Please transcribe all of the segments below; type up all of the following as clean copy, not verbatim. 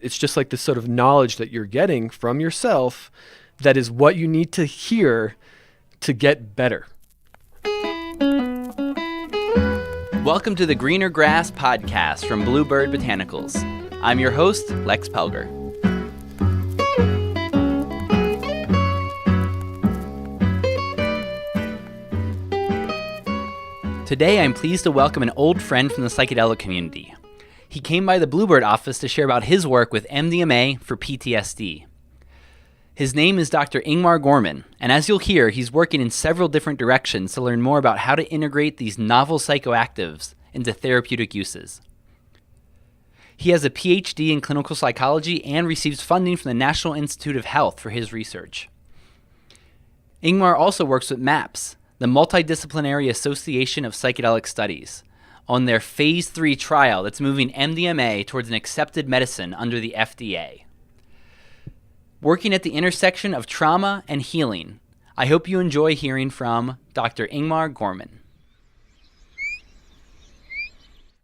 it's just like this sort of knowledge that you're getting from yourself that is what you need to hear to get better. Welcome to the Greener Grass podcast from BlueBird Botanicals. I'm your host, Lex Pelger. Today, I'm pleased to welcome an old friend from the psychedelic community. He came by the BlueBird office to share about his work with MDMA for PTSD. His name is Dr. Ingmar Gorman, and as you'll hear, he's working in several different directions to learn more about how to integrate these novel psychoactives into therapeutic uses. He has a PhD in clinical psychology and receives funding from the National Institute of Health for his research. Ingmar also works with MAPS, the Multidisciplinary Association of Psychedelic Studies, on their Phase 3 trial that's moving MDMA towards an accepted medicine under the FDA. Working at the intersection of trauma and healing, I hope you enjoy hearing from Dr. Ingmar Gorman.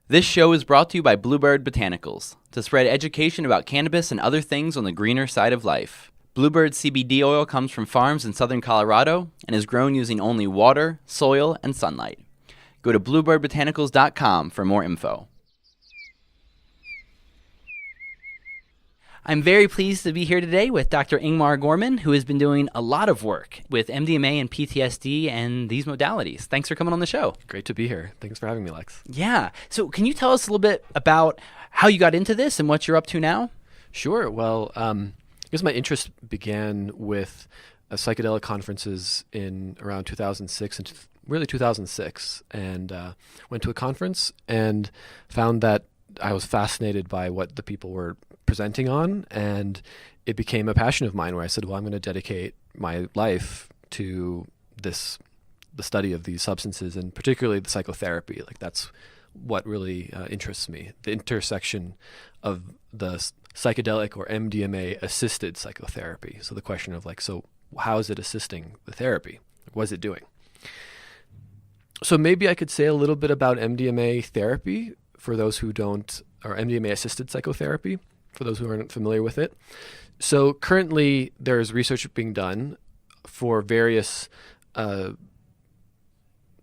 This show is brought to you by BlueBird Botanicals, to spread education about cannabis and other things on the greener side of life. BlueBird CBD oil comes from farms in southern Colorado and is grown using only water, soil, and sunlight. Go to bluebirdbotanicals.com for more info. I'm very pleased to be here today with Dr. Ingmar Gorman, who has been doing a lot of work with MDMA and PTSD and these modalities. Thanks for coming on the show. Great to be here. Thanks for having me, Lex. Yeah. So can you tell us a little bit about how you got into this and what you're up to now? Sure. Well, I guess my interest began with psychedelic conferences in around 2006 and really 2006, and went to a conference and found that I was fascinated by what the people were presenting on, and it became a passion of mine where I said, well, I'm going to dedicate my life to the study of these substances, and particularly the psychotherapy. Like, that's what really interests me, the intersection of the psychedelic or MDMA-assisted psychotherapy. So the question of so how is it assisting the therapy? What is it doing? So maybe I could say a little bit about MDMA therapy for those who don't, or MDMA-assisted psychotherapy for those who aren't familiar with it. So currently there's research being done for various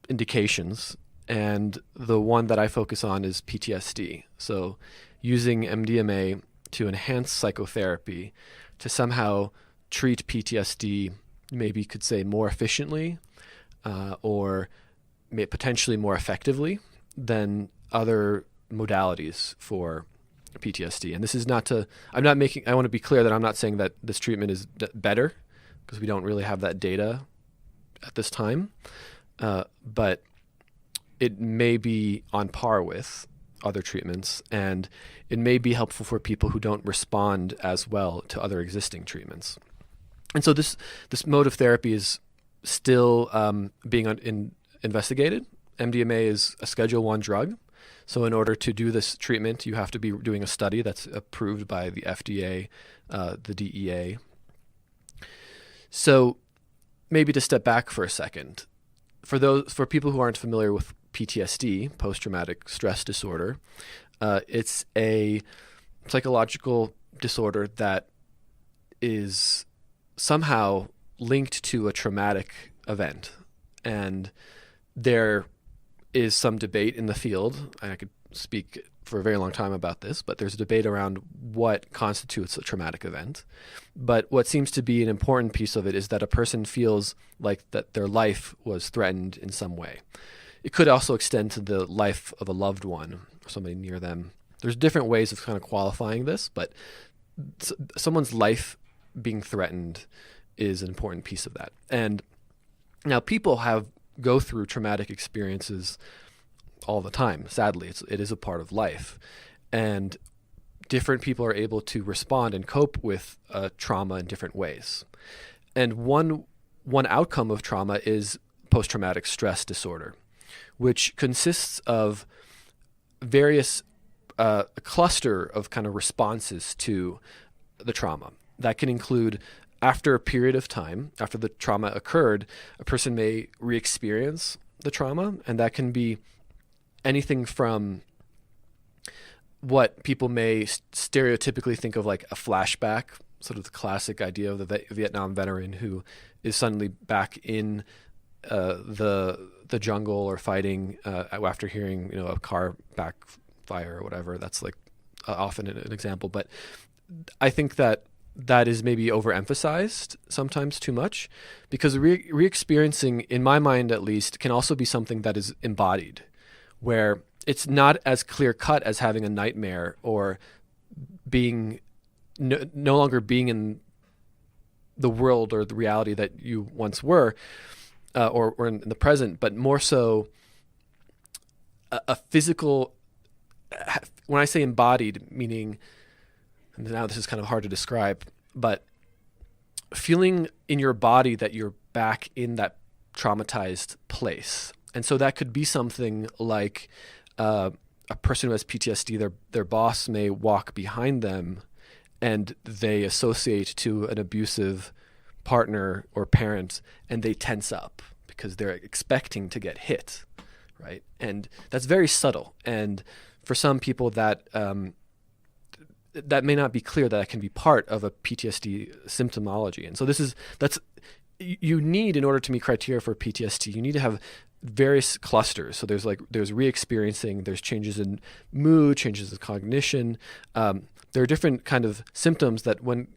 indications, and the one that I focus on is PTSD. So using MDMA to enhance psychotherapy to somehow treat PTSD, maybe you could say more efficiently, or potentially more effectively than other modalities for PTSD. And this is not to, I want to be clear that I'm not saying that this treatment is better, because we don't really have that data at this time, but it may be on par with other treatments, and it may be helpful for people who don't respond as well to other existing treatments. And so this mode of therapy is still being investigated. MDMA is a Schedule I drug. So in order to do this treatment, you have to be doing a study that's approved by the FDA, the DEA. So maybe to step back for a second, for people who aren't familiar with PTSD, post-traumatic stress disorder, it's a psychological disorder that is somehow linked to a traumatic event. And there is some debate in the field. I could speak for a very long time about this, but there's a debate around what constitutes a traumatic event. But what seems to be an important piece of it is that a person feels like that their life was threatened in some way. It could also extend to the life of a loved one or somebody near them. There's different ways of kind of qualifying this, but someone's life being threatened is an important piece of that. And now people go through traumatic experiences all the time. Sadly, it is a part of life. And different people are able to respond and cope with trauma in different ways. And one outcome of trauma is post-traumatic stress disorder, which consists of various a cluster of kind of responses to the trauma. That can include, after a period of time, after the trauma occurred, a person may re-experience the trauma, and that can be anything from what people may stereotypically think of like a flashback, sort of the classic idea of the Vietnam veteran who is suddenly back in the jungle or fighting after hearing a car backfire or whatever. That's like often an example, but I think that is maybe overemphasized sometimes too much, because re-experiencing, in my mind at least, can also be something that is embodied, where it's not as clear cut as having a nightmare or being no longer being in the world or the reality that you once were, or in the present, but more so a physical. When I say embodied, meaning, and now this is kind of hard to describe, but feeling in your body that you're back in that traumatized place. And so that could be something like a person who has PTSD, their boss may walk behind them and they associate to an abusive partner or parent, and they tense up because they're expecting to get hit, right? And that's very subtle. And for some people that may not be clear that can be part of a PTSD symptomology. And so that's you need, in order to meet criteria for PTSD, you need to have various clusters. So there's re-experiencing, there's changes in mood, changes in cognition. There are different kind of symptoms that when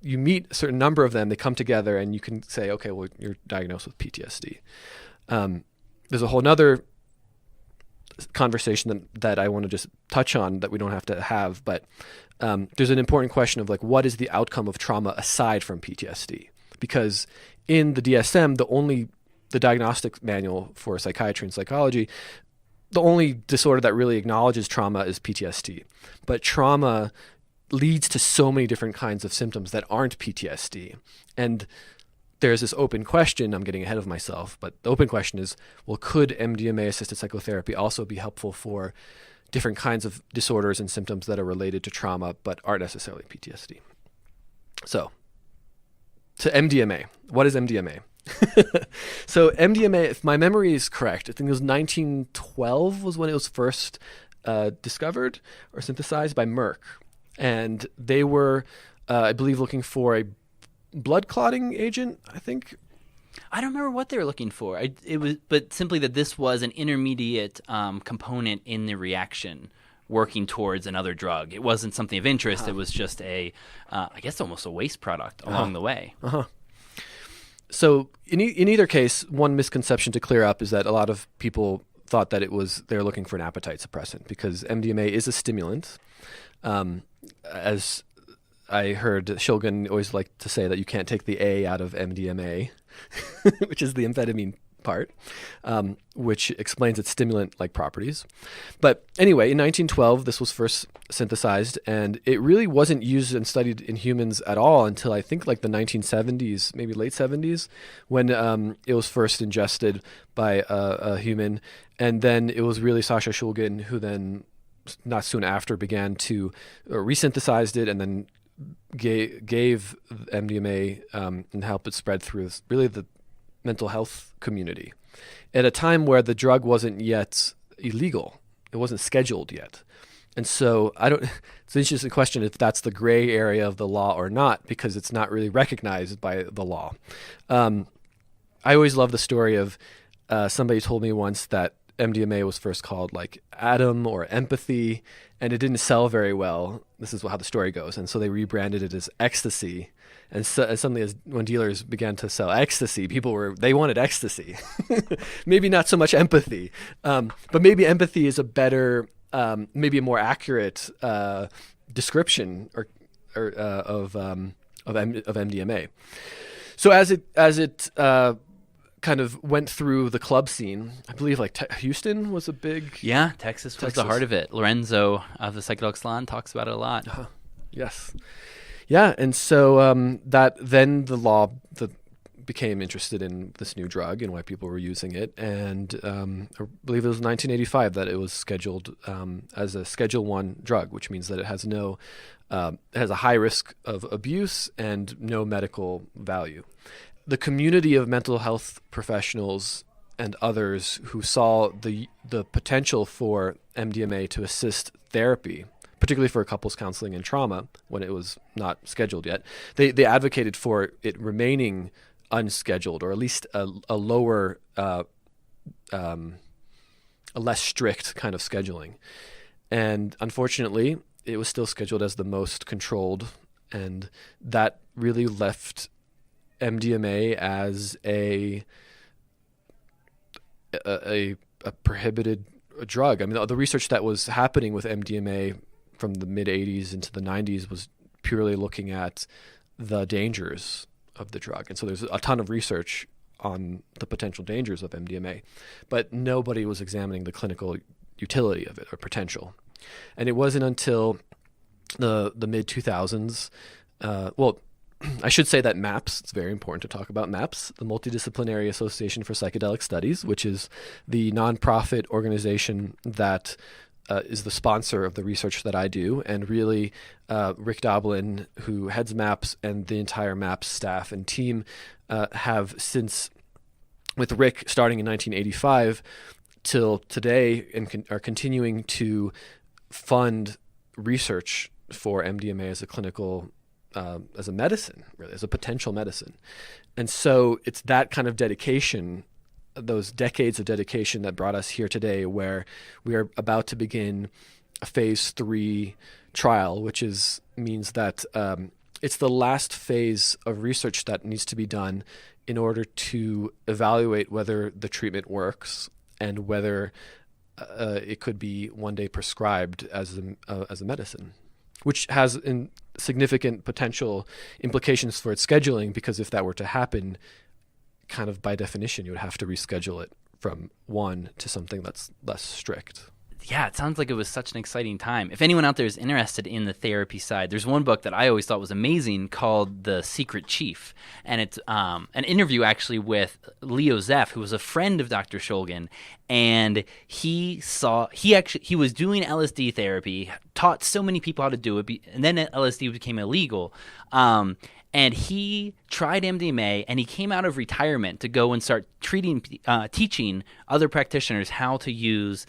you meet a certain number of them, they come together and you can say, okay, well, you're diagnosed with PTSD. There's a whole nother conversation that I want to just touch on that we don't have to have, but there's an important question of like, what is the outcome of trauma aside from PTSD? Because in the DSM, the diagnostic manual for psychiatry and psychology, the only disorder that really acknowledges trauma is PTSD. But trauma leads to so many different kinds of symptoms that aren't PTSD. And there's this open question, I'm getting ahead of myself, but the open question is, well, could MDMA-assisted psychotherapy also be helpful for different kinds of disorders and symptoms that are related to trauma but aren't necessarily PTSD? So, to MDMA. What is MDMA? So MDMA, if my memory is correct, I think it was 1912 was when it was first discovered or synthesized by Merck. And they were, I believe, looking for a blood clotting agent, I think. I don't remember what they were looking for. But simply that this was an intermediate component in the reaction working towards another drug. It wasn't something of interest. It was just I guess almost a waste product along the way. So in either case, one misconception to clear up is that a lot of people thought that they're looking for an appetite suppressant, because MDMA is a stimulant. As I heard Shulgin always like to say that you can't take the A out of MDMA, which is the amphetamine part, which explains its stimulant-like properties. But anyway, in 1912, this was first synthesized, and it really wasn't used and studied in humans at all until I think like the 1970s, maybe late 70s, when it was first ingested by a human. And then it was really Sasha Shulgin who then, not soon after, began to resynthesized it and then gave MDMA and helped it spread through really the mental health community at a time where the drug wasn't yet illegal. It wasn't scheduled yet. And so it's an interesting question if that's the gray area of the law or not, because it's not really recognized by the law. I always love the story of somebody told me once that MDMA was first called like Atom or Empathy, and it didn't sell very well. This is how the story goes. And so they rebranded it as Ecstasy. And so, suddenly, when dealers began to sell ecstasy, they wanted ecstasy. Maybe not so much empathy, but maybe empathy is a better, maybe a more accurate description of MDMA. So as it kind of went through the club scene, I believe like Houston was a big. Yeah, Texas was the heart of it. Lorenzo of the Psychedelic Salon talks about it a lot. Yes. Yeah, and so that then the law became interested in this new drug and why people were using it, and I believe it was 1985 that it was scheduled as a Schedule I drug, which means that it has it has a high risk of abuse and no medical value. The community of mental health professionals and others who saw the potential for MDMA to assist therapy, particularly for couples counseling and trauma when it was not scheduled yet. They advocated for it remaining unscheduled, or at least a lower, a less strict kind of scheduling. And unfortunately, it was still scheduled as the most controlled, and that really left MDMA as a prohibited drug. I mean, the research that was happening with MDMA from the mid 80s into the 90s was purely looking at the dangers of the drug. And so there's a ton of research on the potential dangers of MDMA, but nobody was examining the clinical utility of it or potential. And it wasn't until the mid 2000s, I should say that MAPS, it's very important to talk about MAPS, the Multidisciplinary Association for Psychedelic Studies, which is the nonprofit organization that is the sponsor of the research that I do. And really, Rick Doblin, who heads MAPS, and the entire MAPS staff and team have since, with Rick starting in 1985 till today, and are continuing to fund research for MDMA as a clinical as a medicine, really, as a potential medicine. And so it's that kind of dedication, those decades of dedication, that brought us here today, where we are about to begin a phase 3 trial, which means that it's the last phase of research that needs to be done in order to evaluate whether the treatment works and whether it could be one day prescribed as a medicine, which has significant potential implications for its scheduling, because if that were to happen, kind of by definition, you would have to reschedule it from one to something that's less strict. Yeah, it sounds like it was such an exciting time. If anyone out there is interested in the therapy side, there's one book that I always thought was amazing called The Secret Chief. And it's an interview actually with Leo Zeff, who was a friend of Dr. Shulgin. And he was doing LSD therapy, taught so many people how to do it, and then LSD became illegal. And he tried MDMA, and he came out of retirement to go and start teaching other practitioners how to use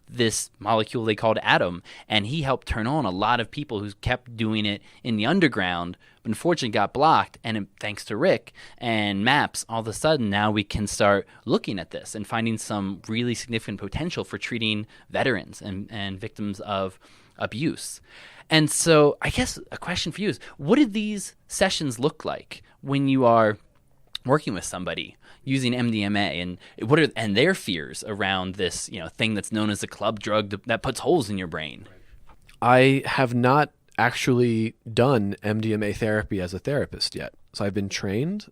this molecule they called Atom. And he helped turn on a lot of people who kept doing it in the underground, but unfortunately got blocked. And thanks to Rick and MAPS, all of a sudden now we can start looking at this and finding some really significant potential for treating veterans and victims of abuse. And so I guess a question for you is, what did these sessions look like when you are working with somebody using MDMA, and what are their fears around this, thing that's known as a club drug that puts holes in your brain? I have not actually done MDMA therapy as a therapist yet. So I've been trained.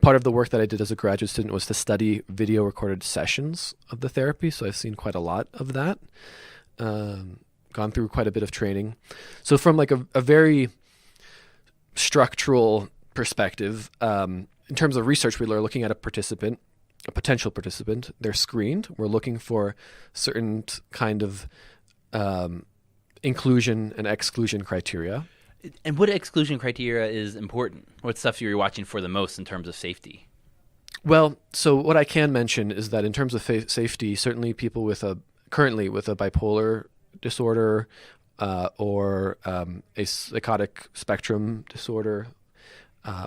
Part of the work that I did as a graduate student was to study video recorded sessions of the therapy. So I've seen quite a lot of that. Gone through quite a bit of training. So from like a very structural perspective, in terms of research, we are looking at a potential participant. They're screened. We're looking for certain kind of inclusion and exclusion criteria. And what exclusion criteria is important? What stuff you're watching for the most in terms of safety? Well, so what I can mention is that in terms of safety, certainly people currently with a bipolar disorder or a psychotic spectrum disorder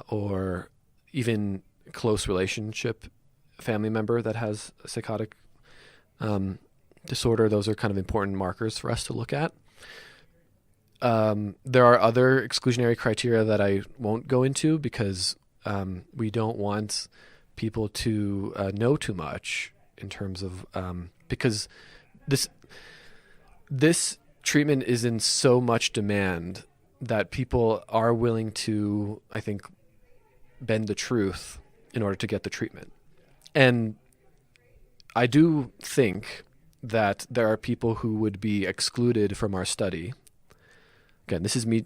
or even close relationship family member that has a psychotic disorder, those are kind of important markers for us to look at. There are other exclusionary criteria that I won't go into because we don't want people to know too much in terms of because this treatment is in so much demand that people are willing to, I think, bend the truth in order to get the treatment. And I do think that there are people who would be excluded from our study. Again, this is me.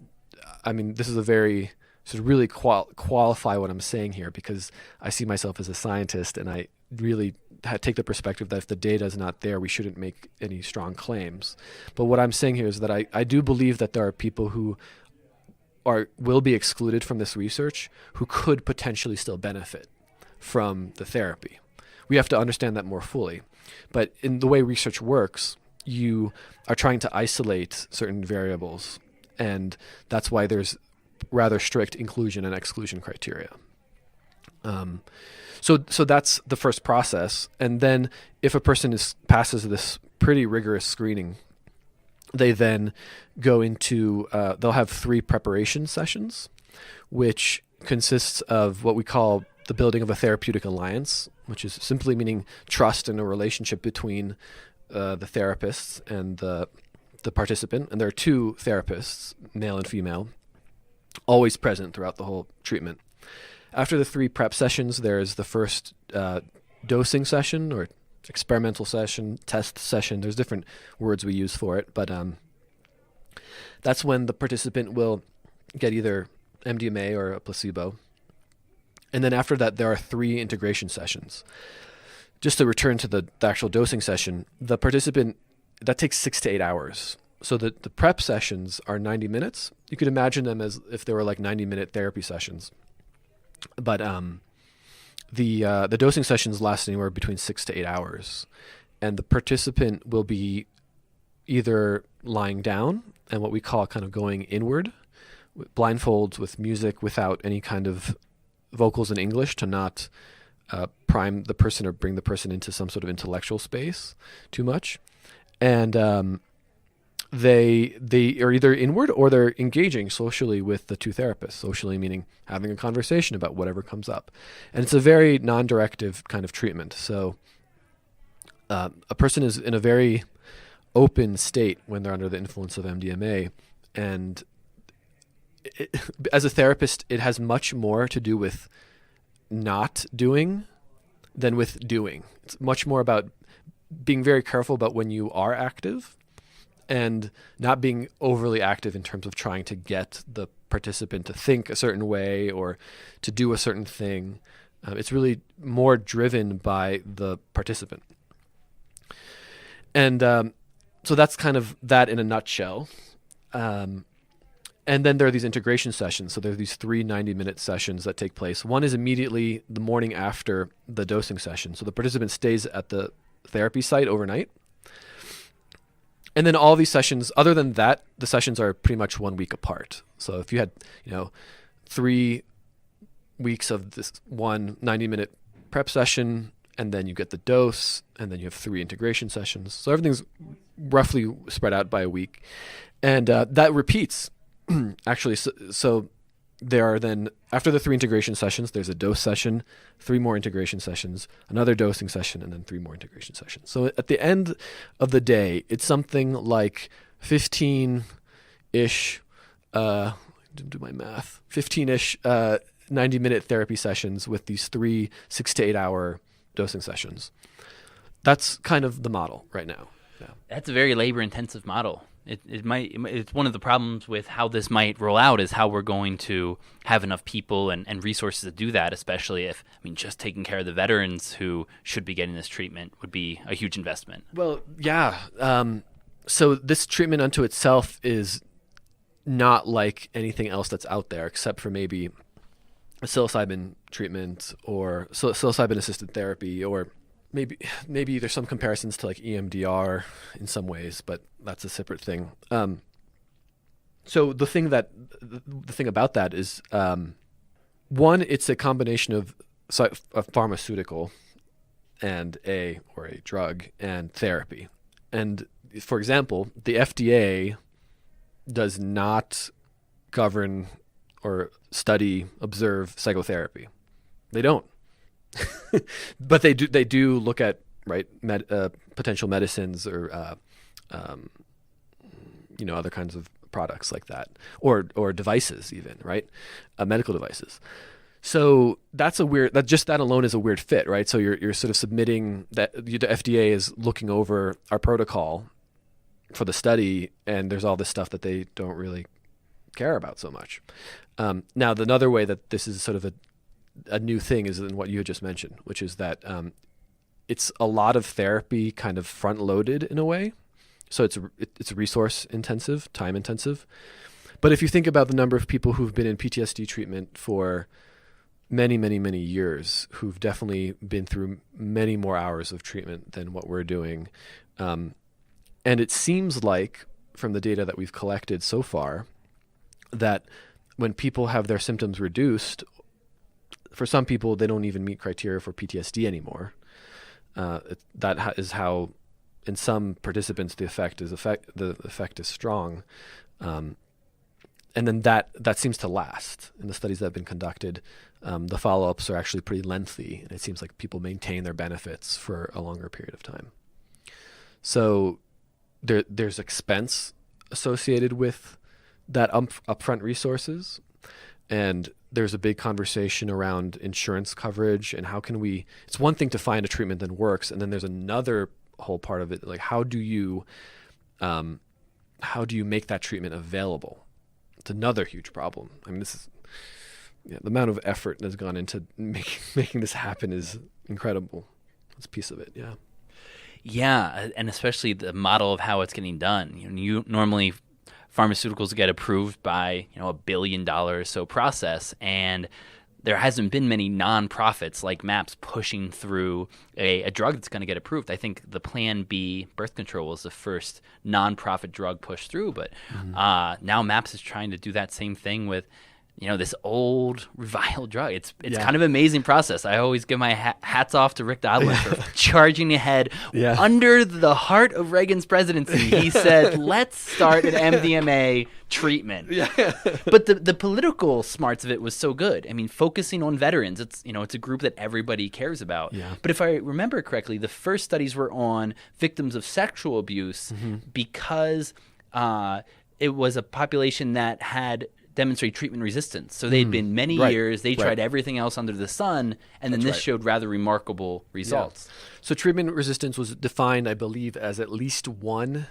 I mean, this is to really qualify what I'm saying here, because I see myself as a scientist, and I really take the perspective that if the data is not there, we shouldn't make any strong claims. But what I'm saying here is that I do believe that there are people who will be excluded from this research who could potentially still benefit from the therapy. we have to understand that more fully. But in the way research works, you are trying to isolate certain variables, and that's why there's rather strict inclusion and exclusion criteria. So that's the first process. And then if a person passes this pretty rigorous screening, they then go into, they'll have 3 preparation sessions, which consists of what we call the building of a therapeutic alliance, which is simply meaning trust in a relationship between the therapist and the participant. And there are 2 therapists, male and female, always present throughout the whole treatment. After the 3 prep sessions, there's the first dosing session or experimental session, test session. There's different words we use for it, but that's when the participant will get either MDMA or a placebo. And then after that, there are 3 integration sessions. Just to return to the actual dosing session, the participant, that takes 6 to 8 hours. So the prep sessions are 90 minutes. You could imagine them as if they were like 90-minute therapy sessions. But the dosing sessions last anywhere between 6 to 8 hours. And the participant will be either lying down and what we call kind of going inward, with blindfolds with music without any kind of vocals in English to not prime the person or bring the person into some sort of intellectual space too much. And they are either inward or they're engaging socially with the 2 therapists. Socially meaning having a conversation about whatever comes up. And it's a very non-directive kind of treatment. So a person is in a very open state when they're under the influence of MDMA. And as a therapist, it has much more to do with not doing than with doing. It's much more about being very careful about when you are active and not being overly active in terms of trying to get the participant to think a certain way or to do a certain thing. It's really more driven by the participant. And so that's kind of that in a nutshell. And then there are these integration sessions. So there are these 3 90-minute sessions that take place. One is immediately the morning after the dosing session. So the participant stays at the therapy site overnight. And then all these sessions, other than that, the sessions are pretty much 1 week apart. So if you had, 3 weeks of this one 90-minute prep session, and then you get the dose, and then you have 3 integration sessions. So everything's roughly spread out by a week. And that repeats, actually. So there are then, after the 3 integration sessions, there's a dose session, 3 more integration sessions, another dosing session, and then 3 more integration sessions. So at the end of the day, it's something like 15-ish, didn't do my math, 15-ish 90-minute therapy sessions with these 3 6 to 8 hour dosing sessions. That's kind of the model right now. Yeah. That's a very labor-intensive model. It's one of the problems with how this might roll out is how we're going to have enough people and resources to do that, especially if, just taking care of the veterans who should be getting this treatment would be a huge investment. Well, yeah. So this treatment unto itself is not like anything else that's out there, except for maybe a psilocybin treatment or psilocybin-assisted therapy, or maybe there's some comparisons to like EMDR in some ways, but that's a separate thing. So the thing about that is, one, it's a combination of a pharmaceutical and a drug and therapy. And for example, the FDA does not govern or observe psychotherapy. They don't. But they do look at potential medicines or other kinds of products like that, or devices even, right? Medical devices. So that alone is a weird fit, right? So you're sort of submitting that the FDA is looking over our protocol for the study, and there's all this stuff that they don't really care about so much. Now, another way that this is sort of a new thing is in what you had just mentioned, which is that it's a lot of therapy kind of front loaded in a way. So it's resource intensive, time intensive. But if you think about the number of people who've been in PTSD treatment for many, many, many years who've definitely been through many more hours of treatment than what we're doing. And it seems like, from the data that we've collected so far, that when people have their symptoms reduced, for some people, they don't even meet criteria for PTSD anymore. That is how, in some participants, the effect is strong. And then that seems to last. In the studies that have been conducted, the follow-ups are actually pretty lengthy, and it seems like people maintain their benefits for a longer period of time. So there's expense associated with that upfront resources, and there's a big conversation around insurance coverage and how can we. It's one thing to find a treatment that works, and then there's another whole part of it, like how do you make that treatment available? It's another huge problem. I mean, this is the amount of effort that's gone into making this happen is incredible. It's a piece of it, yeah. Yeah, and especially the model of how it's getting done. You normally pharmaceuticals get approved by $1 billion or so process, and there hasn't been many nonprofits like MAPS pushing through a drug that's going to get approved. I think the Plan B birth control was the first nonprofit drug pushed through, but now MAPS is trying to do that same thing with this old reviled drug. It's kind of an amazing process. I always give my hats off to Rick Dodler for charging ahead. Under the heart of Reagan's presidency, he said, let's start an MDMA treatment. But the political smarts of it was so good. I mean, focusing on veterans, it's a group that everybody cares about. But if I remember correctly, the first studies were on victims of sexual abuse because it was a population that had demonstrate treatment resistance. So they'd been many years, they tried everything else under the sun, and then this showed rather remarkable results. So treatment resistance was defined, I believe, as at least one,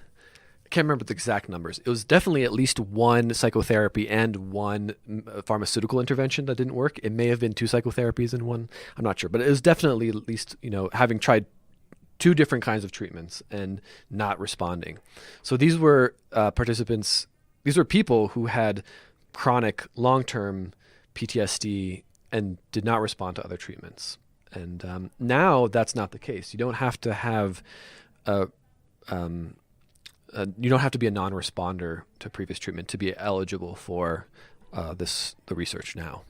I can't remember the exact numbers. It was definitely at least one psychotherapy and one pharmaceutical intervention that didn't work. It may have been two psychotherapies and one, I'm not sure, but it was definitely at least, having tried two different kinds of treatments and not responding. So these were participants, these were people who had chronic long-term PTSD and did not respond to other treatments. And now that's not the case. You don't have to have you don't have to be a non-responder to previous treatment to be eligible for the research now.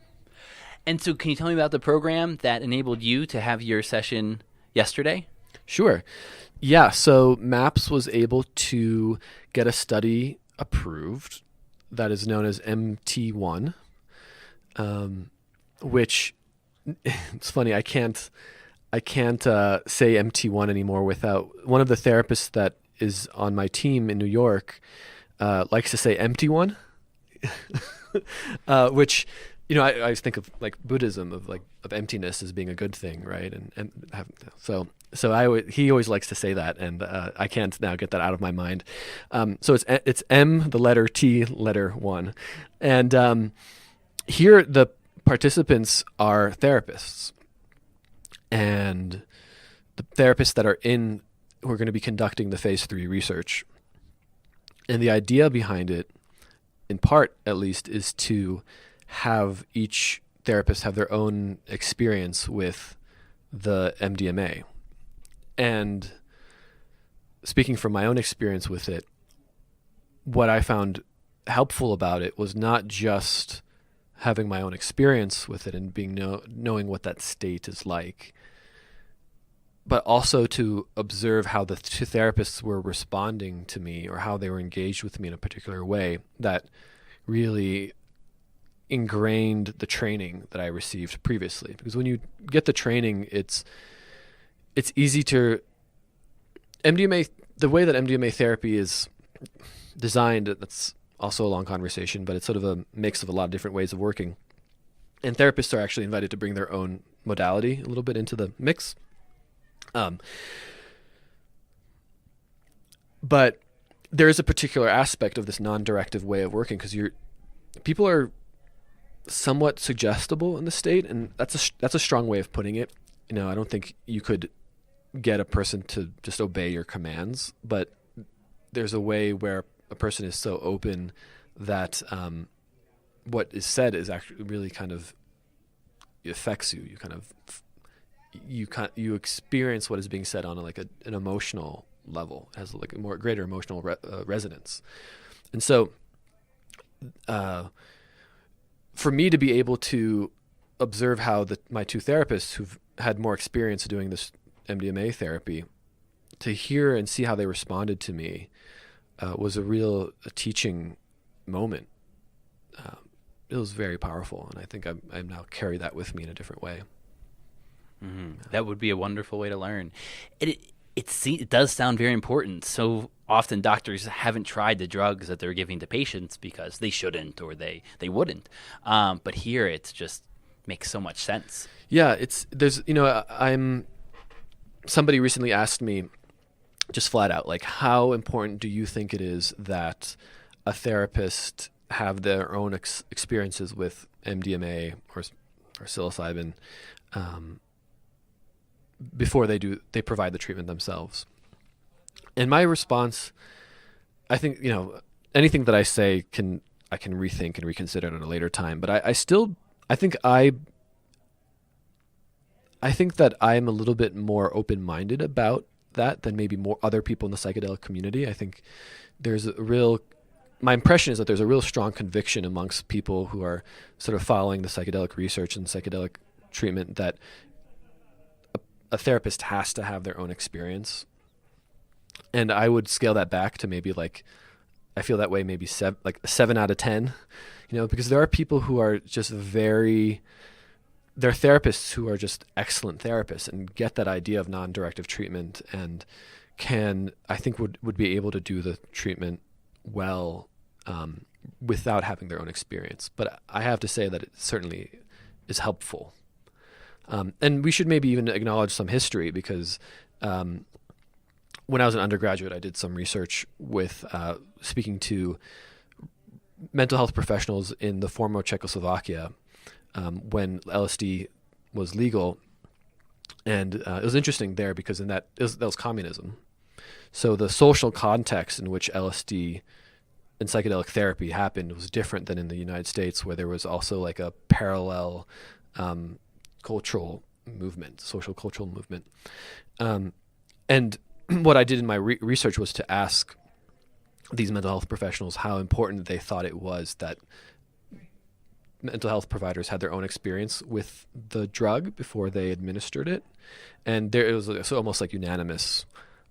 And so can you tell me about the program that enabled you to have your session yesterday? Sure. Yeah, so MAPS was able to get a study approved that is known as MT1, which it's funny. I can't say MT1 anymore without one of the therapists that is on my team in New York likes to say empty one, which I always think of like Buddhism of emptiness as being a good thing, right? He always likes to say that, and I can't now get that out of my mind. So it's M, the letter T, letter 1, and here the participants are therapists, and the therapists that are who are going to be conducting the phase 3 research. And the idea behind it, in part at least, is to have each therapist have their own experience with the MDMA. And speaking from my own experience with it, what I found helpful about it was not just having my own experience with it and knowing what that state is like, but also to observe how the two therapists were responding to me or how they were engaged with me in a particular way that really ingrained the training that I received previously. Because when you get the training, it's easy to MDMA. The way that MDMA therapy is designed, that's also a long conversation, but it's sort of a mix of a lot of different ways of working. And therapists are actually invited to bring their own modality a little bit into the mix. But there is a particular aspect of this non-directive way of working because people are somewhat suggestible in the state, and that's a strong way of putting it. I don't think you could get a person to just obey your commands, but there's a way where a person is so open that what is said is actually really kind of affects you. You experience what is being said on an emotional level. It has like a greater emotional resonance. And so, for me to be able to observe how my two therapists who've had more experience doing this MDMA therapy, to hear and see how they responded to me, was a teaching moment. It was very powerful, and I think I now carry that with me in a different way. Mm-hmm. That would be a wonderful way to learn. It does sound very important. So often doctors haven't tried the drugs that they're giving to patients because they shouldn't or they wouldn't. But here it just makes so much sense. Yeah, somebody recently asked me just flat out, like, how important do you think it is that a therapist have their own experiences with MDMA or psilocybin before they provide the treatment themselves? And my response, I think, anything that I say I can rethink and reconsider at a later time, but I think that I'm a little bit more open-minded about that than maybe more other people in the psychedelic community. I think my impression is that there's a real strong conviction amongst people who are sort of following the psychedelic research and psychedelic treatment that a therapist has to have their own experience. And I would scale that back to maybe I feel that way maybe 7 out of 10, because there are people who are just they're therapists who are just excellent therapists and get that idea of non-directive treatment and would be able to do the treatment well without having their own experience. But I have to say that it certainly is helpful. And we should maybe even acknowledge some history, because when I was an undergraduate, I did some research with speaking to mental health professionals in the former Czechoslovakia when LSD was legal. And it was interesting there because that was communism. So the social context in which LSD and psychedelic therapy happened was different than in the United States, where there was also like a parallel cultural movement, social cultural movement. And what I did in my research was to ask these mental health professionals how important they thought it was that mental health providers had their own experience with the drug before they administered it. And it was almost like unanimous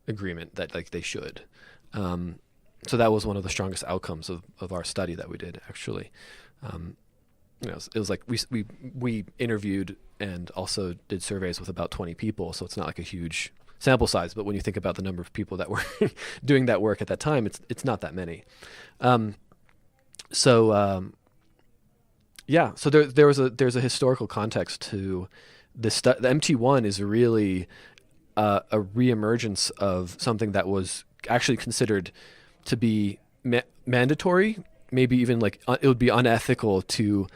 agreement that they should. So that was one of the strongest outcomes of our study that we did, actually. It was like we interviewed and also did surveys with about 20 people, so it's not like a huge sample size, but when you think about the number of people that were doing that work at that time, it's not that many. So there's a historical context to this. The MT1 is really a reemergence of something that was actually considered to be mandatory, maybe even it would be unethical to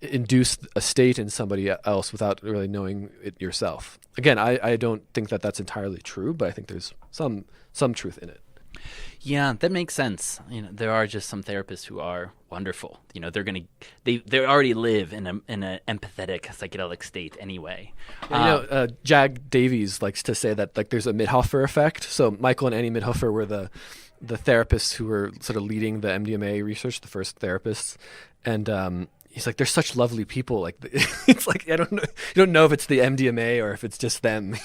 induce a state in somebody else without really knowing it yourself. Again, I don't think that that's entirely true, but I think there's some truth in it. Yeah, that makes sense. There are just some therapists who are wonderful. They already live in an empathetic psychedelic state anyway. Jag Davies likes to say that there's a Mithofer effect. So Michael and Annie Mithofer were the therapists who were sort of leading the MDMA research, the first therapists, and he's like, they're such lovely people. It's like you don't know if it's the MDMA or if it's just them.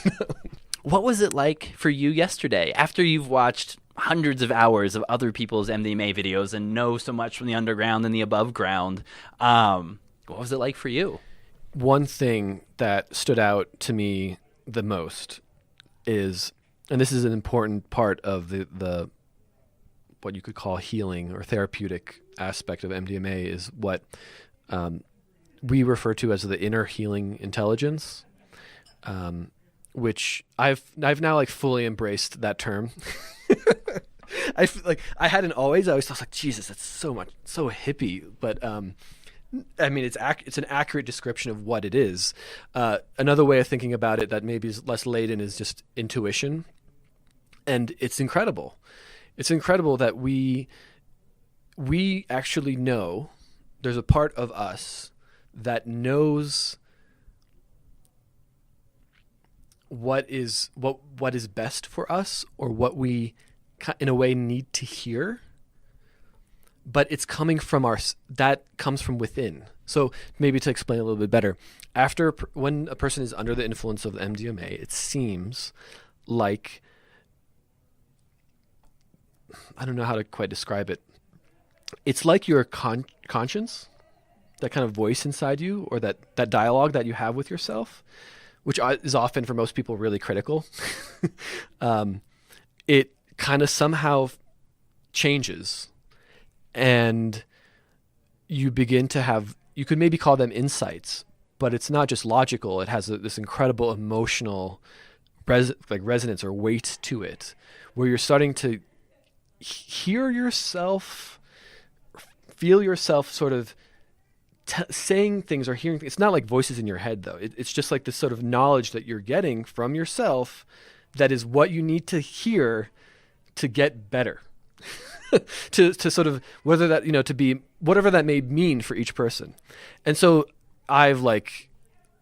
What was it like for you yesterday after you've watched hundreds of hours of other people's MDMA videos and know so much from the underground and the above ground? What was it like for you? One thing that stood out to me the most is, and this is an important part of the what you could call healing or therapeutic aspect of MDMA, is what we refer to as the inner healing intelligence, which I've now fully embraced that term. I feel like I hadn't always. I always thought Jesus, that's so hippie, but I mean, it's an accurate description of what it is. Another way of thinking about it that maybe is less laden is just intuition, and it's incredible. It's incredible that we actually know. There's a part of us that knows what is best for us, or what we in a way need to hear, but it's coming from that comes from within. So maybe to explain a little bit better, when a person is under the influence of MDMA, it seems like, I don't know how to quite describe it. It's like your conscience, that kind of voice inside you, or that dialogue that you have with yourself, which is often for most people really critical. It kind of somehow changes, and you begin to have, you could maybe call them insights, but it's not just logical. It has this incredible emotional resonance or weight to it, where you're starting to hear yourself, feel yourself sort of saying things or hearing things. It's not like voices in your head, though. It's just like this sort of knowledge that you're getting from yourself that is what you need to hear to get better. to sort of, whether that, to be whatever that may mean for each person. And so I've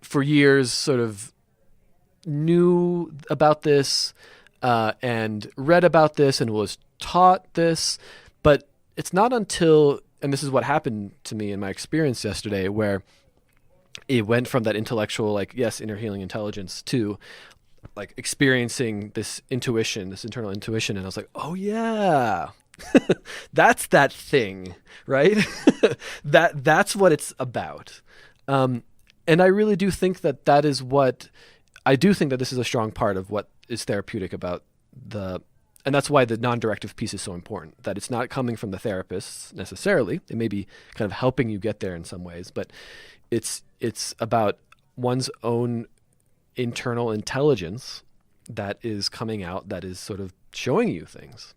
for years sort of knew about this and read about this and was taught this, but it's not until, and this is what happened to me in my experience yesterday, where it went from that intellectual, yes, inner healing intelligence, to experiencing this intuition, this internal intuition. And I was like, oh yeah, that's that thing, right? That's what it's about. And I really do think that is what, I do think that this is a strong part of what is therapeutic about and that's why the non-directive piece is so important, that it's not coming from the therapists necessarily. It may be kind of helping you get there in some ways, but it's about one's own internal intelligence that is coming out, that is sort of showing you things.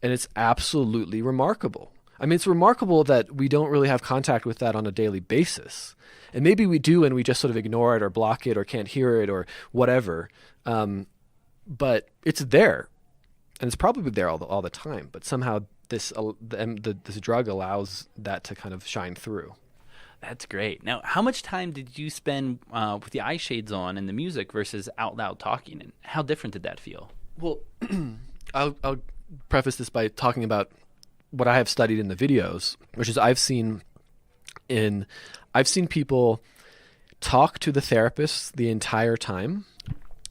And it's absolutely remarkable. I mean, it's remarkable that we don't really have contact with that on a daily basis. And maybe we do, and we just sort of ignore it or block it or can't hear it or whatever. But it's there. And it's probably there all the time, but somehow this drug allows that to kind of shine through. That's great. Now, how much time did you spend with the eye shades on and the music versus out loud talking, and how different did that feel? Well, I'll preface this by talking about what I have studied in the videos, which is I've seen people talk to the therapist the entire time.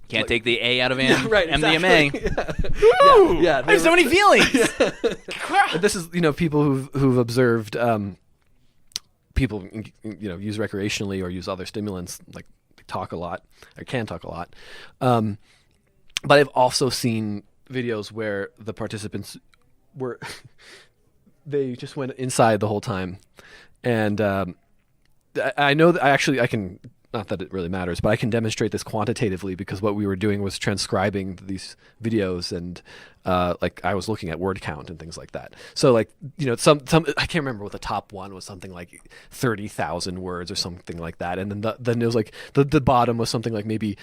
Can't take the A out of right, MDMA. Exactly. Woo! Yeah, I have so many feelings. This is people who've observed people use recreationally or use other stimulants, talk a lot or can talk a lot. But I've also seen videos where the participants were they just went inside the whole time, and I know that I can. Not that it really matters, but I can demonstrate this quantitatively, because what we were doing was transcribing these videos, and I was looking at word count and things like that. So some I can't remember what the top one was, something like 30,000 words or something like that, and then it was the bottom was something like maybe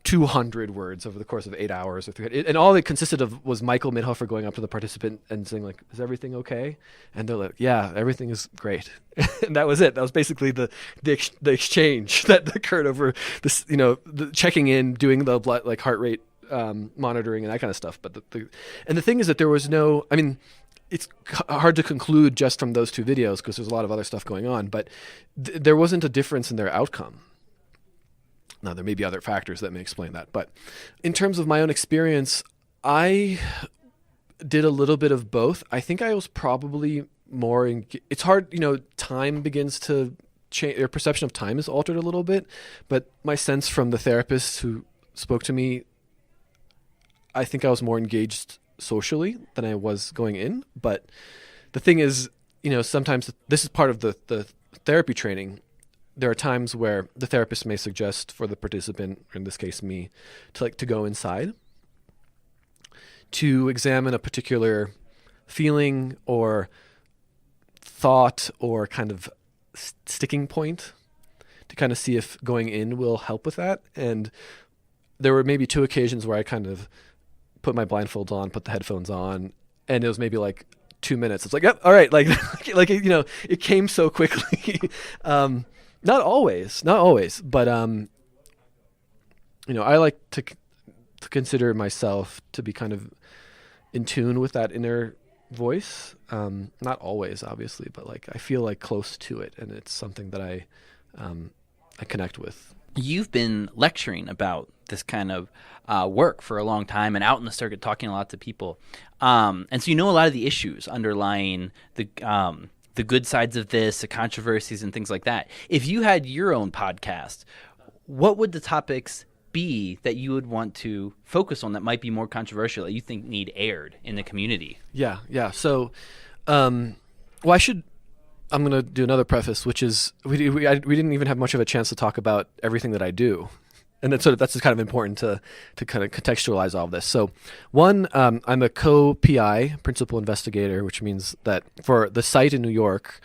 200 words over the course of 8 hours or 300. And all it consisted of was Michael Midhofer going up to the participant and saying is everything okay? And they're like, yeah, everything is great. And that was it. That was basically the exchange that occurred over this, the checking in, doing the blood, heart rate monitoring and that kind of stuff. But the thing is that there was no, I mean, it's hard to conclude just from those two videos because there's a lot of other stuff going on, but there wasn't a difference in their outcome. Now, there may be other factors that may explain that. But in terms of my own experience, I did a little bit of both. I think I was probably more it's hard, time begins to change. Your perception of time is altered a little bit. But my sense from the therapists who spoke to me, I think I was more engaged socially than I was going in. But the thing is, sometimes this is part of the therapy training. There are times where the therapist may suggest for the participant, or in this case me, to go inside, to examine a particular feeling or thought or kind of sticking point, to kind of see if going in will help with that. And there were maybe 2 occasions where I kind of put my blindfolds on, put the headphones on, and it was maybe 2 minutes. It's yep, all right, it came so quickly. Not always, but I like to consider myself to be kind of in tune with that inner voice. Not always, obviously, but like I feel like close to it, and it's something that I connect with. You've been lecturing about this kind of work for a long time and out in the circuit talking a lot to people. And so you know a lot of the issues underlying the good sides of this, the controversies and things like that. If you had your own podcast, what would the topics be that you would want to focus on that might be more controversial that you think need aired in the community? Yeah. So, I'm going to do another preface, which is we didn't even have much of a chance to talk about everything that I do. And that's kind of important to kind of contextualize all of this. So one, I'm a co-PI, principal investigator, which means that for the site in New York,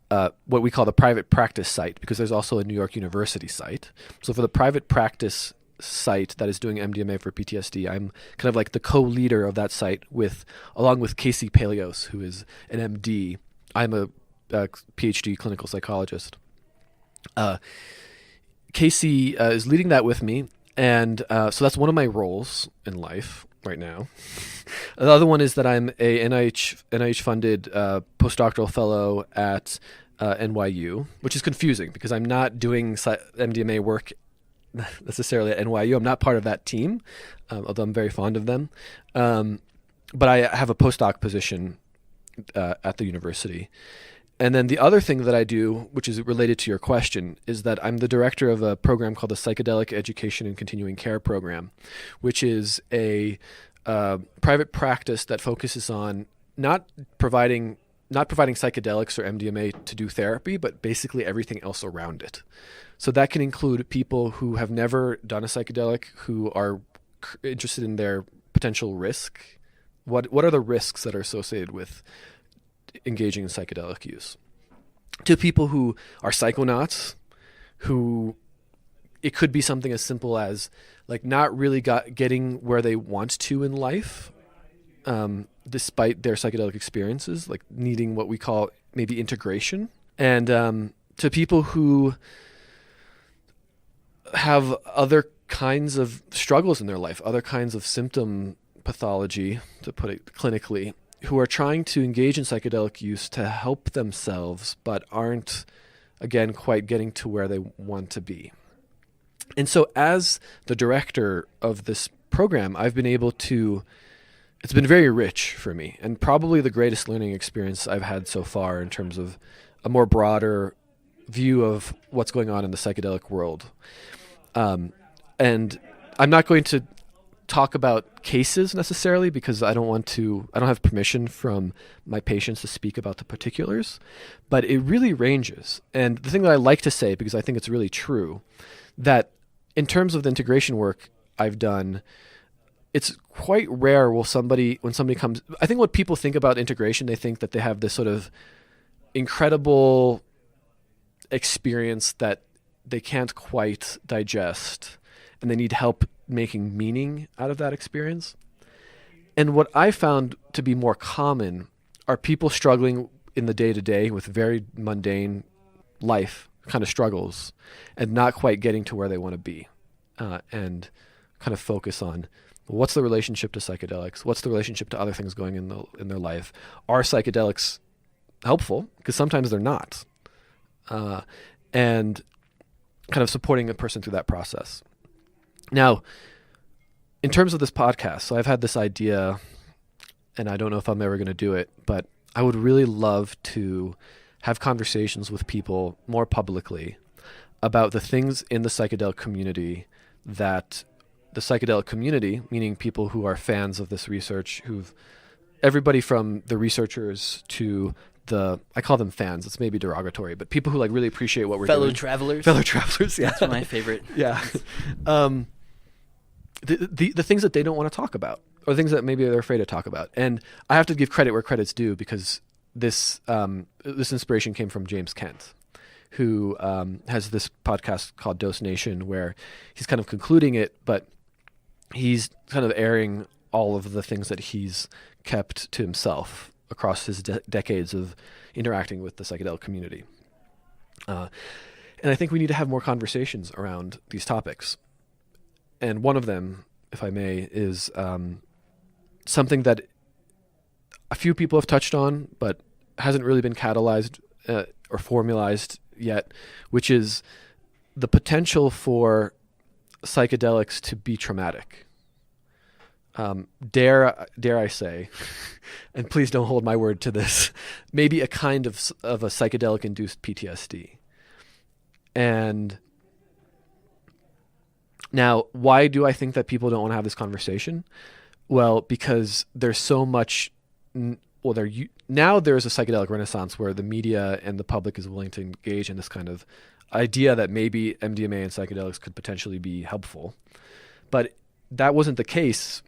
what we call the private practice site, because there's also a New York University site. So for the private practice site that is doing MDMA for PTSD, I'm kind of like the co-leader of that site along with Casey Paleos, who is an MD. I'm a PhD clinical psychologist. Casey is leading that with me, and so that's one of my roles in life right now. The other one is that I'm a NIH-funded postdoctoral fellow at NYU, which is confusing because I'm not doing MDMA work necessarily at NYU. I'm not part of that team, although I'm very fond of them. But I have a postdoc position at the university. And then the other thing that I do, which is related to your question, is that I'm the director of a program called the Psychedelic Education and Continuing Care Program, which is a private practice that focuses on not providing psychedelics or MDMA to do therapy, but basically everything else around it. So that can include people who have never done a psychedelic, who are interested in their potential risk. What are the risks that are associated with engaging in psychedelic use, to people who are psychonauts, who it could be something as simple as like not really getting where they want to in life, despite their psychedelic experiences, like needing what we call maybe integration, and to people who have other kinds of struggles in their life, other kinds of symptom pathology, to put it clinically, who are trying to engage in psychedelic use to help themselves, but aren't, again, quite getting to where they want to be. And so as the director of this program, I've been able to, it's been very rich for me, and probably the greatest learning experience I've had so far in terms of a more broader view of what's going on in the psychedelic world. And I'm not going to talk about cases necessarily because I don't have permission from my patients to speak about the particulars, but it really ranges. And the thing that I like to say, because I think it's really true, that in terms of the integration work I've done, it's quite rare when somebody comes, I think what people think about integration, they think that they have this sort of incredible experience that they can't quite digest, and they need help making meaning out of that experience. And what I found to be more common are people struggling in the day-to-day with very mundane life kind of struggles and not quite getting to where they want to be, and kind of focus on what's the relationship to psychedelics, what's the relationship to other things going in their life. Are psychedelics helpful? Because sometimes they're not. And kind of supporting a person through that process. Now, in terms of this podcast, so I've had this idea, and I don't know if I'm ever going to do it, but I would really love to have conversations with people more publicly about the things in the psychedelic community that the psychedelic community, meaning people who are fans of this research, everybody from the researchers to I call them fans, it's maybe derogatory, but people who like really appreciate what we're doing. Fellow travelers, yeah. That's my favorite. Yeah. The things that they don't want to talk about, or things that maybe they're afraid to talk about. And I have to give credit where credit's due, because this inspiration came from James Kent, who has this podcast called Dose Nation, where he's kind of concluding it, but he's kind of airing all of the things that he's kept to himself across his decades of interacting with the psychedelic community. And I think we need to have more conversations around these topics. And one of them, if I may, is something that a few people have touched on, but hasn't really been catalyzed or formalized yet, which is the potential for psychedelics to be traumatic. Dare I say, and please don't hold my word to this, maybe a kind of a psychedelic-induced PTSD. And now, why do I think that people don't want to have this conversation? Well, because there's so much. Now there's a psychedelic renaissance where the media and the public is willing to engage in this kind of idea that maybe MDMA and psychedelics could potentially be helpful. But that wasn't the case,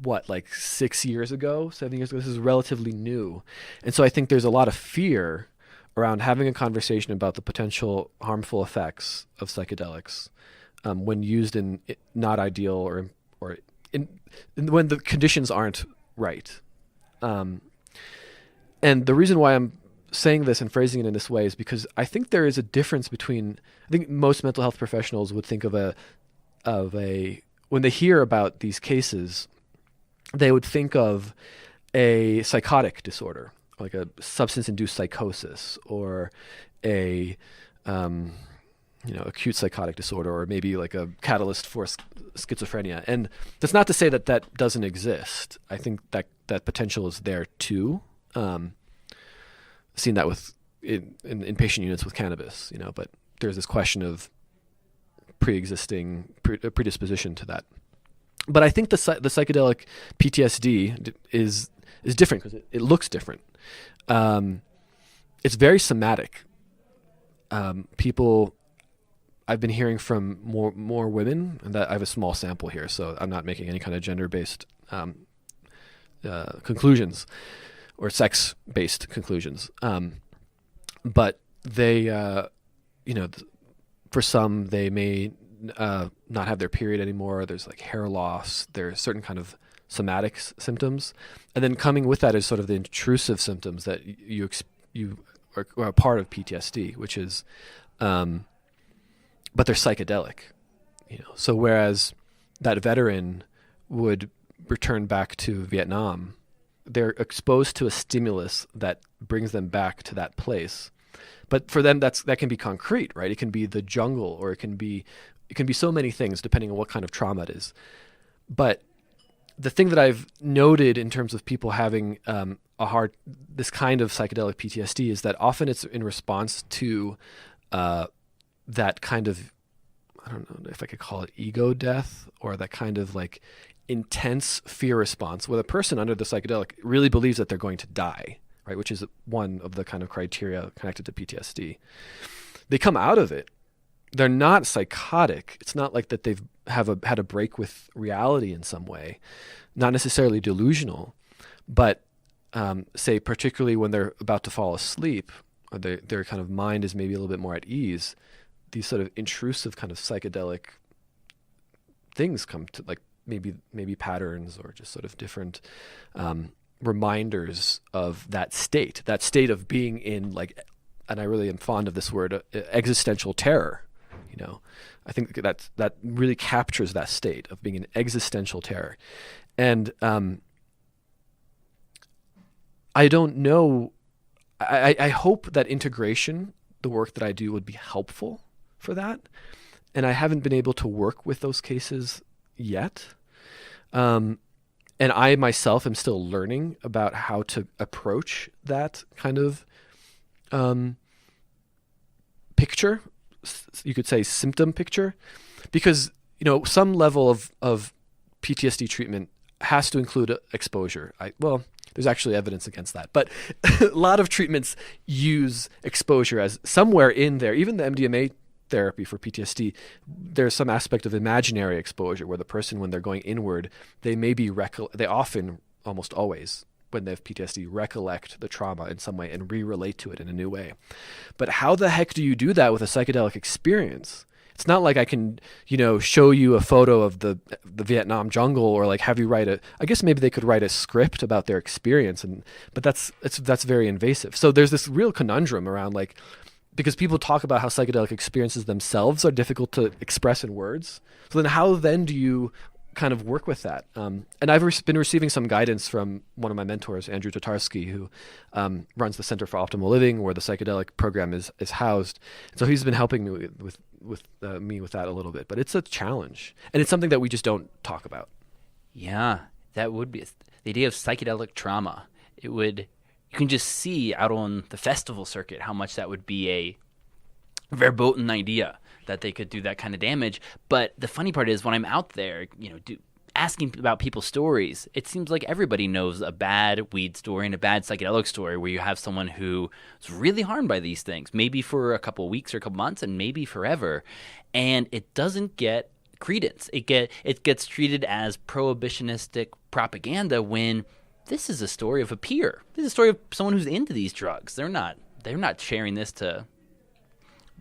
like 6 years ago, 7 years ago? This is relatively new. And so I think there's a lot of fear around having a conversation about the potential harmful effects of psychedelics when used in not ideal or when the conditions aren't right. And the reason why I'm saying this and phrasing it in this way is because I think there is a difference between, I think most mental health professionals would think of a when they hear about these cases, they would think of a psychotic disorder, like a substance-induced psychosis, or a acute psychotic disorder, or maybe like a catalyst for schizophrenia. And that's not to say that that doesn't exist. I think that potential is there too. Seen that with in patient units with cannabis, but there's this question of pre-existing predisposition to that. But I think the psychedelic PTSD is different because it looks different. It's very somatic. People, I've been hearing from more women, and that I have a small sample here, so I'm not making any kind of gender-based conclusions or sex-based conclusions. But they, for some, they may not have their period anymore. There's like hair loss. There's certain kind of somatic symptoms, and then coming with that is sort of the intrusive symptoms that you are a part of PTSD, which is, but they're psychedelic. So whereas that veteran would return back to Vietnam, they're exposed to a stimulus that brings them back to that place. But for them, that can be concrete, right? It can be the jungle, or it can be so many things depending on what kind of trauma it is. But the thing that I've noted in terms of people having this kind of psychedelic PTSD is that often it's in response to that kind of, I don't know if I could call it ego death, or that kind of like intense fear response where the person under the psychedelic really believes that they're going to die, right? Which is one of the kind of criteria connected to PTSD. They come out of it. They're not psychotic. It's not like that they've had a break with reality in some way, not necessarily delusional, but say particularly when they're about to fall asleep, or their kind of mind is maybe a little bit more at ease, these sort of intrusive kind of psychedelic things come to, like maybe patterns or just sort of different reminders of that state of being in, like, and I really am fond of this word, existential terror. I think that really captures that state of being in existential terror. And I don't know, I hope that integration, the work that I do, would be helpful for that. And I haven't been able to work with those cases yet. And I myself am still learning about how to approach that kind of picture, you could say symptom picture, because, some level of PTSD treatment has to include exposure. There's actually evidence against that, but a lot of treatments use exposure as somewhere in there. Even the MDMA therapy for PTSD, there's some aspect of imaginary exposure where the person, when they're going inward, they may be they often, almost always, when they have PTSD, recollect the trauma in some way and re-relate to it in a new way. But how the heck do you do that with a psychedelic experience? It's not like I can, show you a photo of the Vietnam jungle, or like have you I guess maybe they could write a script about their experience, but that's very invasive. So there's this real conundrum around, like, because people talk about how psychedelic experiences themselves are difficult to express in words. So then how then do you kind of work with that? And I've been receiving some guidance from one of my mentors, Andrew Tatarsky, who runs the Center for Optimal Living, where the psychedelic program is housed. And so he's been helping me with that a little bit. But it's a challenge, and it's something that we just don't talk about. Yeah, that would be the idea of psychedelic trauma. You can just see out on the festival circuit how much that would be a verboten idea that they could do that kind of damage. But the funny part is when I'm out there, asking about people's stories, it seems like everybody knows a bad weed story and a bad psychedelic story where you have someone who is really harmed by these things, maybe for a couple of weeks or a couple months and maybe forever. And it doesn't get credence. It gets treated as prohibitionistic propaganda when this is a story of a peer. This is a story of someone who's into these drugs. They're not sharing this to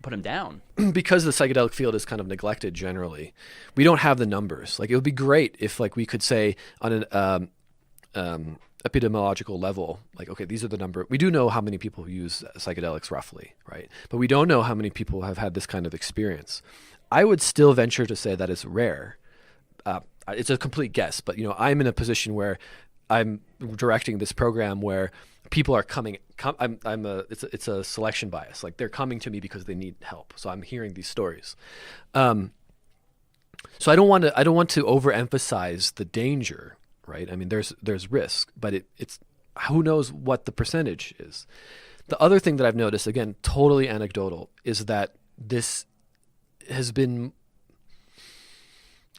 put them down. Because the psychedelic field is kind of neglected generally, we don't have the numbers. Like, it would be great if we could say on an epidemiological level, like, okay, these are the number. We do know how many people use psychedelics roughly, right? But we don't know how many people have had this kind of experience. I would still venture to say that it's rare. It's a complete guess, but I'm in a position where I'm directing this program where people are coming. It's a selection bias. Like, they're coming to me because they need help. So I'm hearing these stories. So I don't want to overemphasize the danger, right? I mean, there's risk, but it's who knows what the percentage is. The other thing that I've noticed, again, totally anecdotal, is that this has been.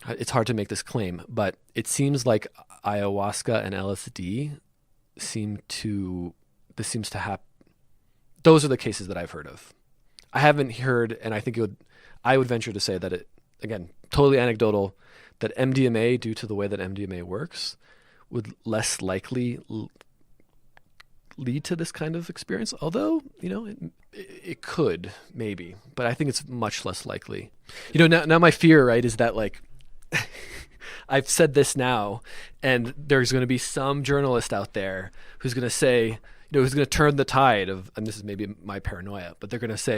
It's hard to make this claim, but it seems like ayahuasca and LSD seems to happen. Those are the cases that I've heard of. I haven't heard, and I would venture to say that it, again, totally anecdotal, that MDMA, due to the way that MDMA works, would less likely lead to this kind of experience. Although, it could maybe, but I think it's much less likely. Now my fear, right, is that I've said this now, and there's going to be some journalist out there who's going to say, who's going to turn the tide of, and this is maybe my paranoia, but they're going to say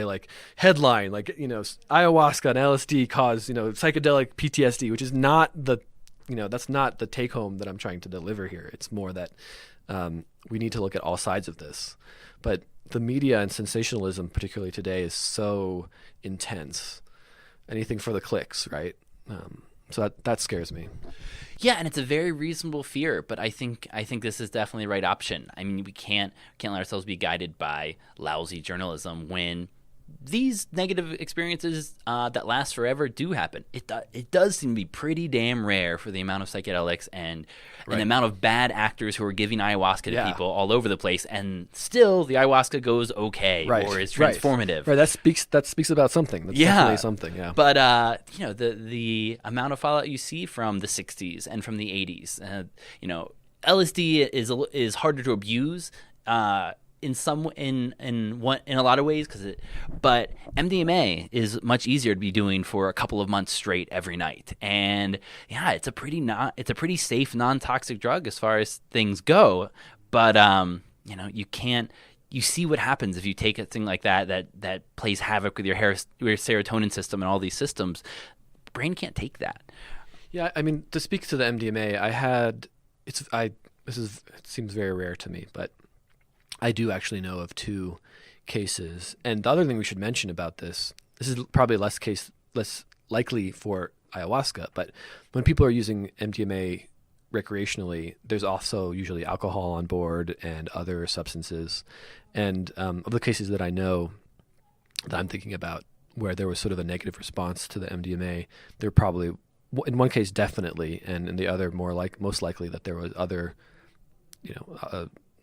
headline, ayahuasca and LSD cause, psychedelic PTSD, which is not that's not the take home that I'm trying to deliver here. It's more that we need to look at all sides of this. But the media and sensationalism, particularly today, is so intense. Anything for the clicks, right? So that scares me. Yeah, and it's a very reasonable fear, but I think this is definitely the right option. I mean, we can't let ourselves be guided by lousy journalism when these negative experiences that last forever do happen. It does seem to be pretty damn rare for the amount of psychedelics and the amount of bad actors who are giving ayahuasca to people all over the place, and still the ayahuasca goes okay or is transformative. Right. That speaks about something. That's definitely something. Yeah. But the amount of fallout you see from the '60s and from the '80s, LSD is harder to abuse. In a lot of ways, but MDMA is much easier to be doing for a couple of months straight every night, and it's a pretty safe, non-toxic drug as far as things go. But you see what happens if you take a thing like that plays havoc with your serotonin system and all these systems. The brain can't take that. Yeah, I mean, to speak to the MDMA, it seems very rare to me, but I do actually know of 2 cases. And the other thing we should mention about this is probably less likely for ayahuasca, but when people are using MDMA recreationally, there's also usually alcohol on board and other substances. And of the cases that I know that I'm thinking about where there was sort of a negative response to the MDMA, there probably, in one case definitely, and in the other most likely that there was other,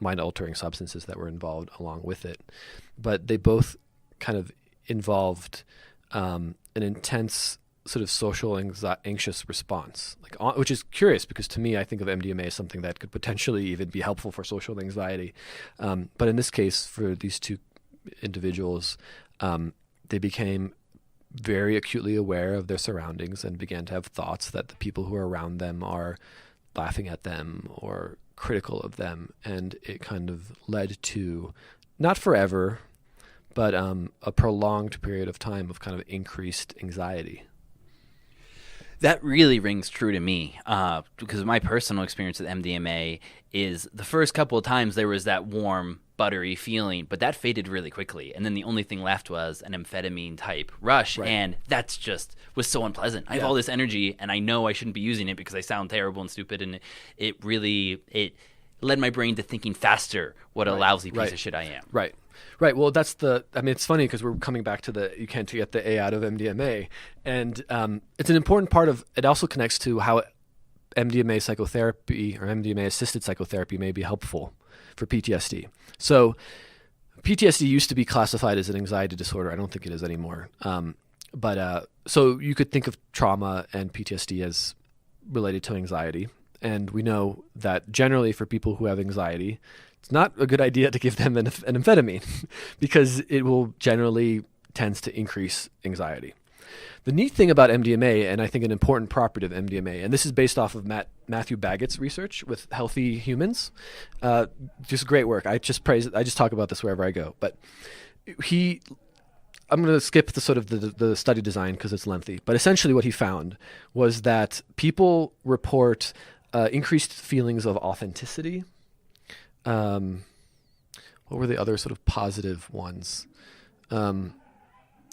mind-altering substances that were involved along with it. But they both kind of involved an intense sort of social anxious response, which is curious because to me, I think of MDMA as something that could potentially even be helpful for social anxiety. But in this case, for these 2 individuals, they became very acutely aware of their surroundings and began to have thoughts that the people who are around them are laughing at them or critical of them, and it kind of led to, not forever, but a prolonged period of time of kind of increased anxiety. That really rings true to me because my personal experience with MDMA is the first couple of times there was that warm, buttery feeling, but that faded really quickly. And then the only thing left was an amphetamine type rush. Right. And that's just was so unpleasant. I have all this energy and I know I shouldn't be using it because I sound terrible and stupid. And it led my brain to thinking faster what a lousy piece of shit I am. Right. Well, it's funny because we're coming back to you can't get the A out of MDMA. And it's an important part of, it also connects to how MDMA psychotherapy or MDMA-assisted psychotherapy may be helpful for PTSD. So PTSD used to be classified as an anxiety disorder. I don't think it is anymore. So you could think of trauma and PTSD as related to anxiety. And we know that generally for people who have anxiety, it's not a good idea to give them an amphetamine because it will generally tends to increase anxiety. The neat thing about MDMA, and I think an important property of MDMA, and this is based off of Matthew Baggett's research with healthy humans, just great work. I just talk about this wherever I go. But I'm going to skip the sort of the study design because it's lengthy. But essentially, what he found was that people report increased feelings of authenticity. What were the other sort of positive ones?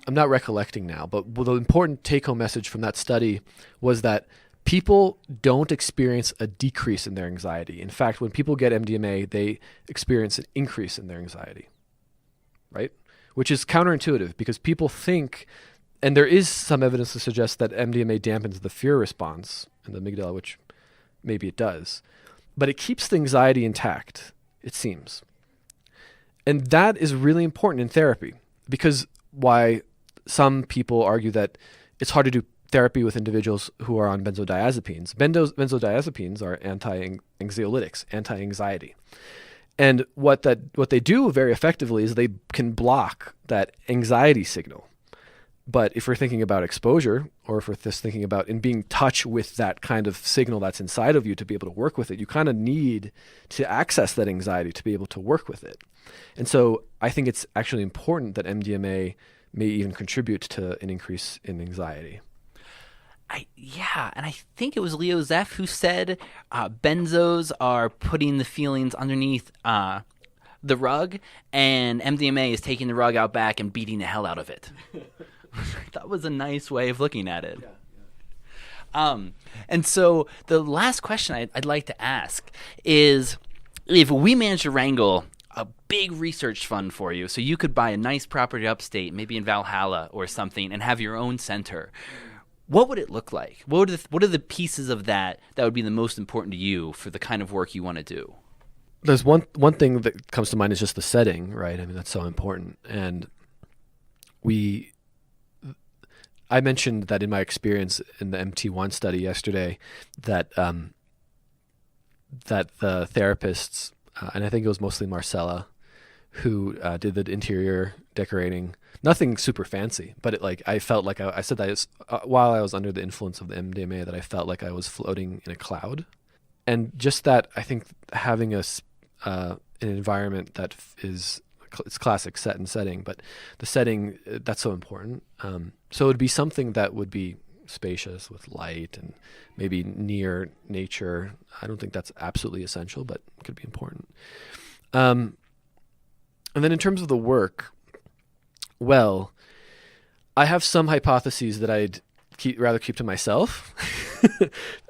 I'm not recollecting now, but the important take-home message from that study was that people don't experience a decrease in their anxiety. In fact, when people get MDMA, they experience an increase in their anxiety, right? Which is counterintuitive because people think, and there is some evidence to suggest that MDMA dampens the fear response in the amygdala, which maybe it does, but it keeps the anxiety intact, it seems. And that is really important in therapy because why some people argue that it's hard to do therapy with individuals who are on benzodiazepines. Benzodiazepines are anti-anxiolytics, anti-anxiety. And what they do very effectively is they can block that anxiety signal. But if we're thinking about exposure, or if we're just thinking about in being in touch with that kind of signal that's inside of you to be able to work with it, you kind of need to access that anxiety to be able to work with it. And so I think it's actually important that MDMA may even contribute to an increase in anxiety. And I think it was Leo Zeff who said benzos are putting the feelings underneath the rug, and MDMA is taking the rug out back and beating the hell out of it. That was a nice way of looking at it. And so the last question I'd like to ask is, if we managed to wrangle a big research fund for you so you could buy a nice property upstate, maybe in Valhalla or something, and have your own center, what would it look like? What are the pieces of that would be the most important to you for the kind of work you want to do? There's one thing that comes to mind is just the setting, right? I mean, that's so important. And I mentioned that in my experience in the MT1 study yesterday that the therapists, and I think it was mostly Marcella, who did the interior decorating. Nothing super fancy, but I felt like I said that while I was under the influence of the MDMA, that I felt like I was floating in a cloud. And just that, I think having an environment that is, it's classic set and setting, but the setting, that's so important. So it would be something that would be spacious with light and maybe near nature. I don't think that's absolutely essential, but it could be important. And then in terms of the work, well, I have some hypotheses that I'd rather keep to myself,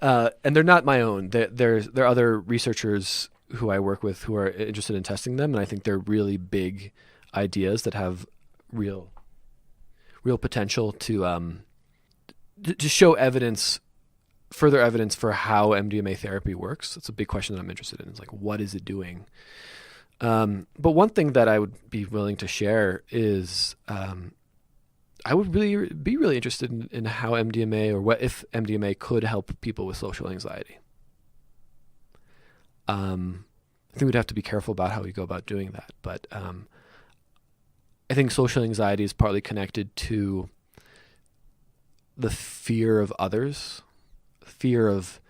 and they're not my own. There are other researchers who I work with who are interested in testing them, and I think they're really big ideas that have real potential to show further evidence for how MDMA therapy works. It's a big question that I'm interested in. It's like, what is it doing? But one thing that I would be willing to share is I would be really interested in how MDMA, or what if MDMA could help people with social anxiety. I think we'd have to be careful about how we go about doing that. But I think social anxiety is partly connected to the fear of others, fear of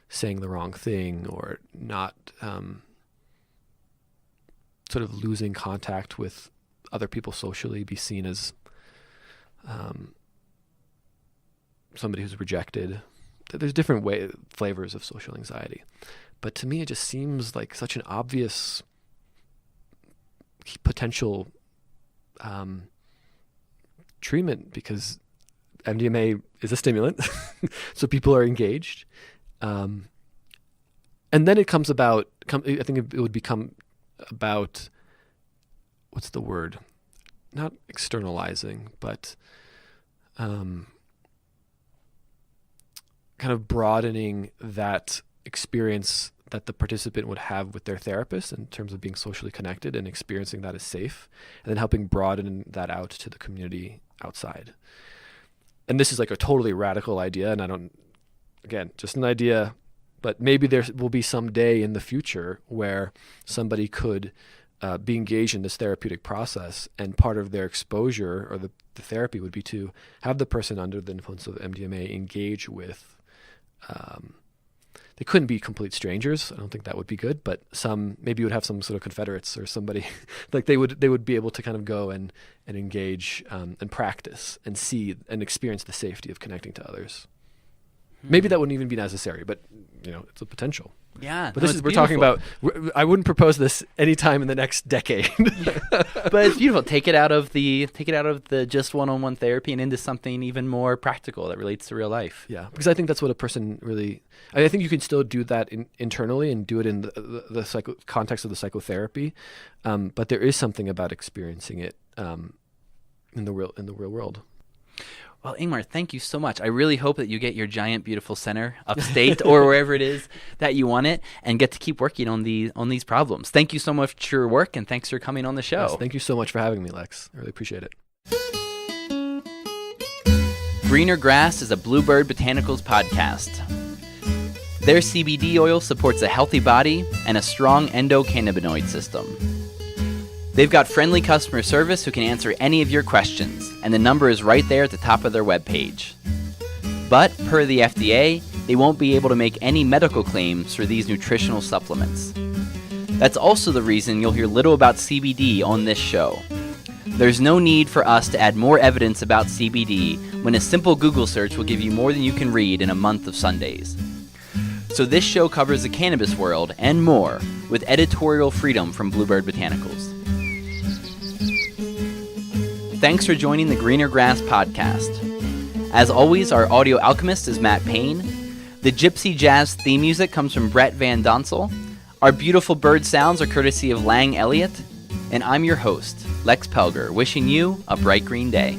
saying the wrong thing, or not sort of losing contact with other people socially, be seen as somebody who's rejected. There's different flavors of social anxiety. But to me, it just seems like such an obvious potential treatment, because MDMA is a stimulant, so people are engaged. And then it comes about, I think it would become about, what's the word? Not externalizing, but kind of broadening that experience that the participant would have with their therapist in terms of being socially connected and experiencing that as safe, and then helping broaden that out to the community outside. And this is like a totally radical idea, and again, just an idea, but maybe there will be some day in the future where somebody could be engaged in this therapeutic process, and part of their exposure or the therapy would be to have the person under the influence of MDMA engage with, they couldn't be complete strangers. I don't think that would be good, but maybe you would have some sort of Confederates or somebody like they would be able to kind of go and engage and practice and see and experience the safety of connecting to others. Maybe that wouldn't even be necessary, but it's a potential. Yeah, but we're talking about. I wouldn't propose this anytime in the next decade. But it's beautiful. Take it out of the just one-on-one therapy and into something even more practical that relates to real life. Yeah, because I think that's what a person really. I think you can still do that internally and do it in the context of the psychotherapy, but there is something about experiencing it in the real world. Well, Ingmar, thank you so much. I really hope that you get your giant, beautiful center upstate or wherever it is that you want it, and get to keep working on these problems. Thank you so much for your work, and thanks for coming on the show. Yes, thank you so much for having me, Lex. I really appreciate it. Greener Grass is a BlueBird Botanicals podcast. Their CBD oil supports a healthy body and a strong endocannabinoid system. They've got friendly customer service who can answer any of your questions, and the number is right there at the top of their webpage. But, per the FDA, they won't be able to make any medical claims for these nutritional supplements. That's also the reason you'll hear little about CBD on this show. There's no need for us to add more evidence about CBD when a simple Google search will give you more than you can read in a month of Sundays. So this show covers the cannabis world and more, with editorial freedom from BlueBird Botanicals. Thanks for joining the Greener Grass podcast. As always, our audio alchemist is Matt Payne. The Gypsy Jazz theme music comes from Brett Van Donsel. Our beautiful bird sounds are courtesy of Lang Elliott. And I'm your host, Lex Pelger, wishing you a bright green day.